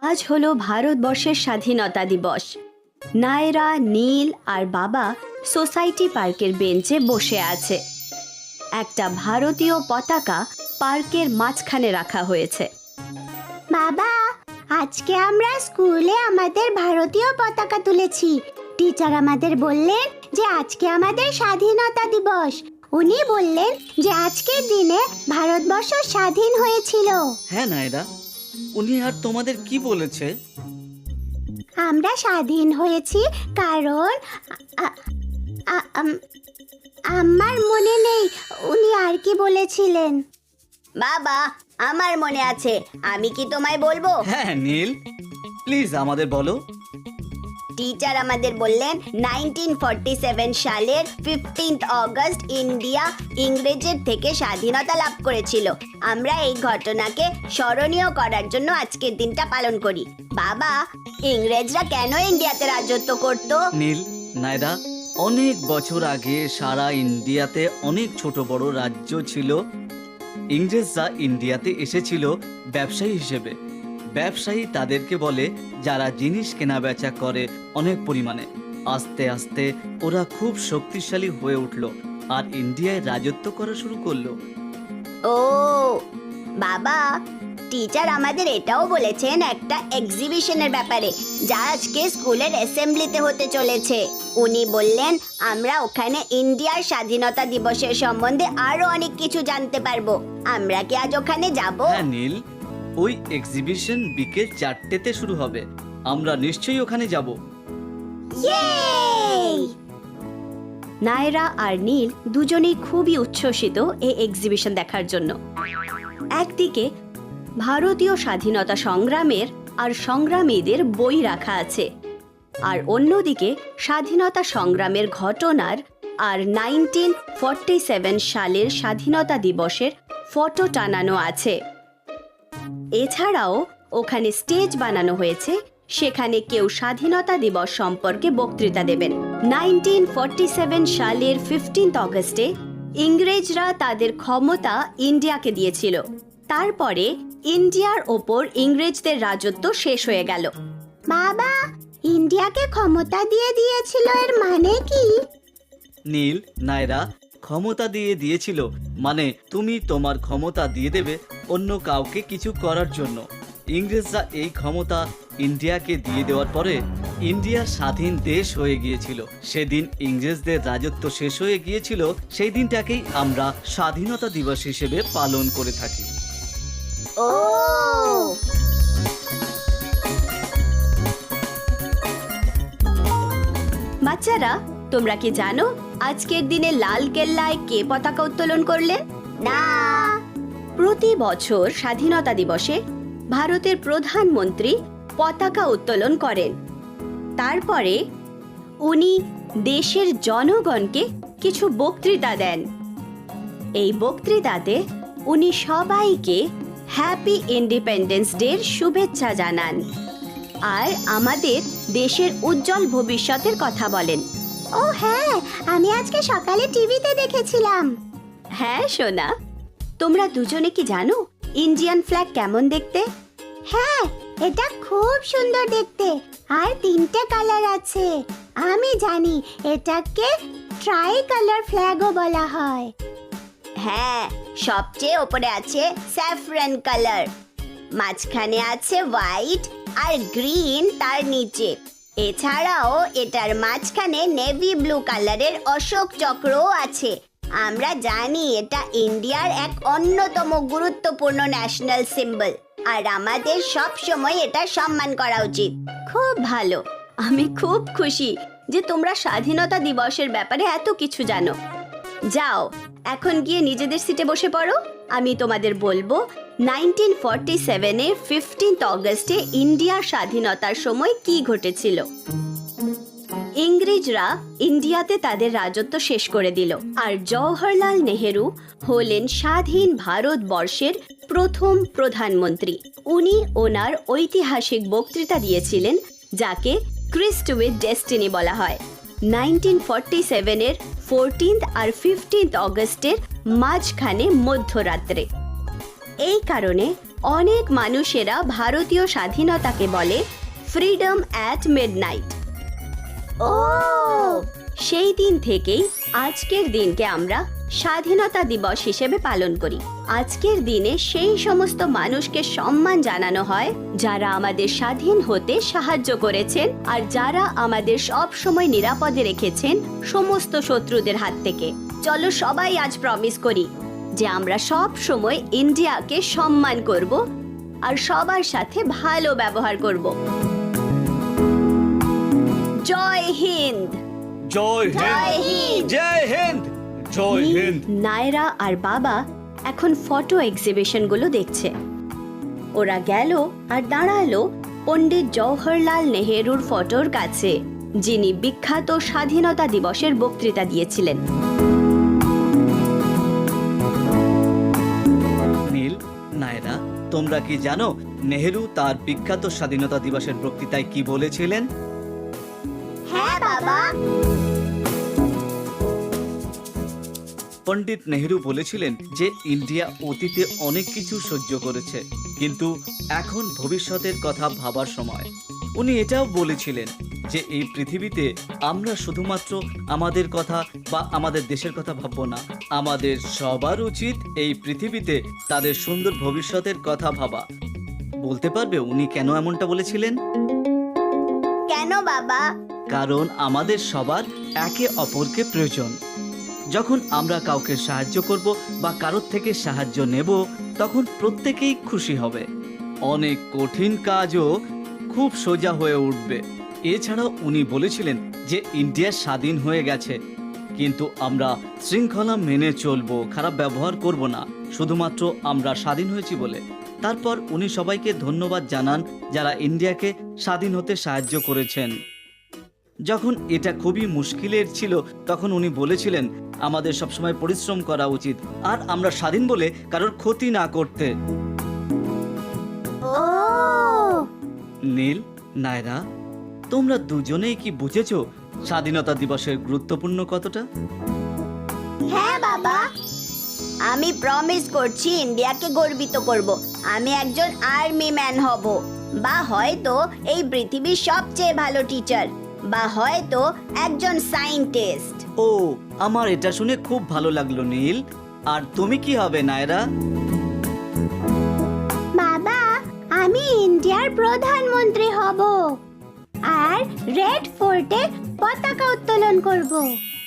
আজ হলো ভারতবর্ষের স্বাধীনতা দিবস। নায়রা, নীল আর বাবা সোসাইটি পার্কের বেঞ্চে বসে আছে। একটা ভারতীয় পতাকা পার্কের মাঝখানে রাখা হয়েছে। বাবা, আজকে আমরা স্কুলে আমাদের ভারতীয় পতাকা তুলেছি। টিচার আমাদের বললেন যে আজকে আমাদের স্বাধীনতা দিবস। উনি বললেন যে আজকের দিনে ভারতবর্ষ স্বাধীন হয়েছিল। হ্যাঁ নায়রা, উনি আর তোমাদের কি বলেছে? আমরা স্বাধীন হয়েছি কারণ আমার মনে নেই উনি আর কি বলেছিলেন। বাবা, আমার মনে আছে, আমি কি তোমায় বলবো? হ্যাঁ নীল, প্লিজ আমাদের বলো। টিচার আমাদের বললেন 1947 সালের 15 অগস্ট ইন্ডিয়া ইংরেজের থেকে স্বাধীনতা লাভ করেছিল। আমরা এই ঘটনাকে স্মরণীয় করার জন্য আজকের দিনটা পালন করি। বাবা, ইংরেজরা কেন ইন্ডিয়াতে রাজত্ব করত? নীল, নায়রা, অনেক বছর আগে সারা ইন্ডিয়াতে অনেক ছোট বড় রাজ্য ছিল। ইংরেজরা ইন্ডিয়াতে এসেছিল ব্যবসায়ী হিসেবে। ব্যবসায়ী তাদেরকে বলে যারা জিনিস কেনা বেচা করে অনেক পরিমাণে। আস্তে আস্তে ওরা খুব শক্তিশালী হয়ে উঠল আর ইন্ডিয়ায় রাজত্ব করা শুরু করলো। ও বাবা, টিচার আমাদের এটাও বলেছেন একটা এক্সিবিশনের ব্যাপারে, যা আজকে স্কুলের অ্যাসেম্বলিতে হতে চলেছে। উনি বললেন আমরা ওখানে ইন্ডিয়ার স্বাধীনতা দিবসের সম্বন্ধে আরো অনেক কিছু জানতে পারবো। আমরা কি আজ ওখানে যাব? হ্যাঁ নীল, ওই এক্সিবিশন বিকেল 4টেতে শুরু হবে। আমরা নিশ্চয়ই ওখানে যাব। নায়রা আর নীল দুজনেই খুবই উচ্ছ্বসিত এই এক্সিবিশন দেখার জন্য। একদিকে ভারতীয় স্বাধীনতা সংগ্রামের আর সংগ্রামীদের বই রাখা আছে, আর অন্যদিকে স্বাধীনতা সংগ্রামের ঘটনার আর 1947 সালের স্বাধীনতা দিবসের ফটো টানানো আছে। এছাড়াও ওখানে স্টেজ বানানো হয়েছে, সেখানে কেউ স্বাধীনতা দিবস সম্পর্কে বক্তৃতা দেবেন। 1947 সালের 15 অগস্টে ইংরেজরা তাদের ক্ষমতা ইন্ডিয়াকে দিয়েছিল। তারপরে ইন্ডিয়ার ওপর ইংরেজদের রাজত্ব শেষ হয়ে গেল। বাবা, ইন্ডিয়াকে ক্ষমতা দিয়ে দিয়েছিল এর মানে কি? নীল, নায়রা, ক্ষমতা দিয়ে দিয়েছিল মানে তুমি তোমার ক্ষমতা দিয়ে দেবে অন্য কাউকে কিছু করার জন্য। ইংরেজরা এই ক্ষমতা ইন্ডিয়াকে দিয়ে দেওয়ার পরে ইন্ডিয়া স্বাধীন দেশ হয়ে গিয়েছিল। সেদিন ইংরেজদের রাজত্ব শেষ হয়ে গিয়েছিল। সেই দিনটাকেই আমরা স্বাধীনতা দিবস হিসেবে পালন করে থাকি। ও বাচ্চারা, তোমরা কি জানো আজকের দিনে লাল কেল্লায় কে পতাকা উত্তোলন করলেন? না। প্রতি বছর স্বাধীনতা দিবসে ভারতের প্রধানমন্ত্রী পতাকা উত্তোলন করেন। তারপরে উনি দেশের জনগণকে কিছু বক্তৃতা দেন। এই বক্তৃতাতে উনি সবাইকে হ্যাপি ইন্ডিপেন্ডেন্স ডের শুভেচ্ছা জানান আর আমাদের দেশের উজ্জ্বল ভবিষ্যতের কথা বলেন। ও হ্যাঁ, আমি আজকে সকালে টিভিতে দেখেছিলাম। হ্যাঁ সোনা, তোমরা দুজনে কি জানো ইন্ডিয়ান ফ্ল্যাগ কেমন দেখতে? হ্যাঁ, এটা খুব সুন্দর দেখতে আর 3টে কালার আছে। আমি জানি এটাকে ট্রাই কালার ফ্ল্যাগও বলা হয়। হ্যাঁ, সবচেয়ে ওপরে আছে স্যাফরন কালার, মাঝখানে আছে হোয়াইট আর গ্রিন তার নিচে। এছাড়াও এটার মাঝখানে নেভি ব্লু কালারের অশোক চক্রও আছে। আমরা জানি এটা ইন্ডিয়ার এক অন্যতম গুরুত্বপূর্ণ ন্যাশনাল সিম্বল আর আমাদের সব সময় এটা সম্মান করা উচিত। খুব ভালো, আমি খুব খুশি যে তোমরা স্বাধীনতা দিবসের ব্যাপারে এত কিছু জানো। যাও, এখন গিয়ে নিজেদের সিটে বসে পড়ো। আমি তোমাদের বলবো 1947 15 অগস্টে ইন্ডিয়ার স্বাধীনতার সময় কি ঘটেছিল। ইংরেজরা ইন্ডিয়াতে তাদের রাজত্ব শেষ করে দিল আর জওহরলাল নেহেরু হলেন স্বাধীন ভারতবর্ষের প্রথম প্রধানমন্ত্রী। উনি ওনার ঐতিহাসিক বক্তৃতা দিয়েছিলেন, যাকে ক্রিস্ট উইথ ডেস্টিনি বলা হয়। 1947 14 আর 15 অগস্টের মাঝখানে মধ্যরাত্রে। এই কারণে অনেক মানুষেরা ভারতীয় স্বাধীনতাকে বলে ফ্রিডম অ্যাট মিডনাইট। ও সেই দিন থেকেই আজকের দিনকে আমরা স্বাধীনতা দিবস হিসেবে পালন করি। আজকের দিনে সেই সমস্ত মানুষকে সম্মান জানানো হয় যারা আমাদের স্বাধীন হতে সাহায্য করেছেন আর যারা আমাদের সব সময় নিরাপদে রেখেছেন সমস্ত শত্রুদের হাত থেকে। চলো সবাই আজ প্রমিস করি যে আমরা সব সময় ইন্ডিয়াকে সম্মান করব আর সবার সাথে ভালো ব্যবহার করব। জয় হিন্দ। জয় জয় হিন্দ, হিন্দ। জয় হিন্দ, জয় হিন্দ। নায়রা আর বাবা এখন ফটো এক্সিবিশনগুলো দেখছে। ওরা গেল আর দাঁড়ালো পণ্ডিত জওহরলাল নেহেরুর ফটোর কাছে, যিনি বিখ্যাত স্বাধীনতা দিবসের বক্তৃতা দিয়েছিলেন। নীল, নায়রা, তোমরা কি জানো নেহেরু তার বিখ্যাত স্বাধীনতা দিবসের বক্তৃতায় কি বলেছিলেন? হ্যাঁ বাবা। পণ্ডিত নেহেরু বলেছিলেন যে ইন্ডিয়া অতীতে অনেক কিছু সহ্য করেছে, কিন্তু এখন ভবিষ্যতের কথা ভাবার সময়। উনি এটাও বলেছিলেন যে এই পৃথিবীতে আমরা শুধুমাত্র আমাদের কথা বা আমাদের দেশের কথা ভাববো না, আমাদের সবার উচিত এই পৃথিবীতে তাদের সুন্দর ভবিষ্যতের কথা ভাবা। বলতে পারবে উনি কেন এমনটা বলেছিলেন? কেন বাবা? কারণ আমাদের সবার একে অপরকে প্রয়োজন। যখন আমরা কাউকে সাহায্য করব বা কারোর থেকে সাহায্য নেব, তখন প্রত্যেকেই খুশি হবে। অনেক কঠিন কাজও খুব সোজা হয়ে উঠবে। এছাড়াও উনি বলেছিলেন যে ইন্ডিয়া স্বাধীন হয়ে গেছে, কিন্তু আমরা শৃঙ্খলা মেনে চলবো, খারাপ ব্যবহার করব না, শুধুমাত্র আমরা স্বাধীন হয়েছি বলে। তারপর উনি সবাইকে ধন্যবাদ জানান যারা ইন্ডিয়াকে স্বাধীন হতে সাহায্য করেছেন। যখন এটা খুবই মুশকিলের ছিল, তখন উনি বলেছিলেন আমাদের সবসময় পরিশ্রম করা উচিত আর আমরা স্বাধীন বলে কারোর ক্ষতি না করতে। ও নীল, নায়রা, তোমরা দুজনেই কি বুঝেছো স্বাধীনতা দিবসের গুরুত্বপূর্ণ কতটা? হ্যাঁ বাবা। আমি প্রমিস করছি ইন্ডিয়াকে গর্বিত করব। আমি একজন আর্মি ম্যান হব, বা হয়তো এই পৃথিবীর সবচেয়ে ভালো টিচার, বা হয়তো একজন সায়েন্টিস্ট। ও, আমার এটা শুনে খুব ভালো লাগলো নীল। আর তুমি কি হবে নায়রা? বাবা, আমি ইন্ডিয়ার প্রধানমন্ত্রী হব আর রেড ফোর্টে পতাকা উত্তোলন করব।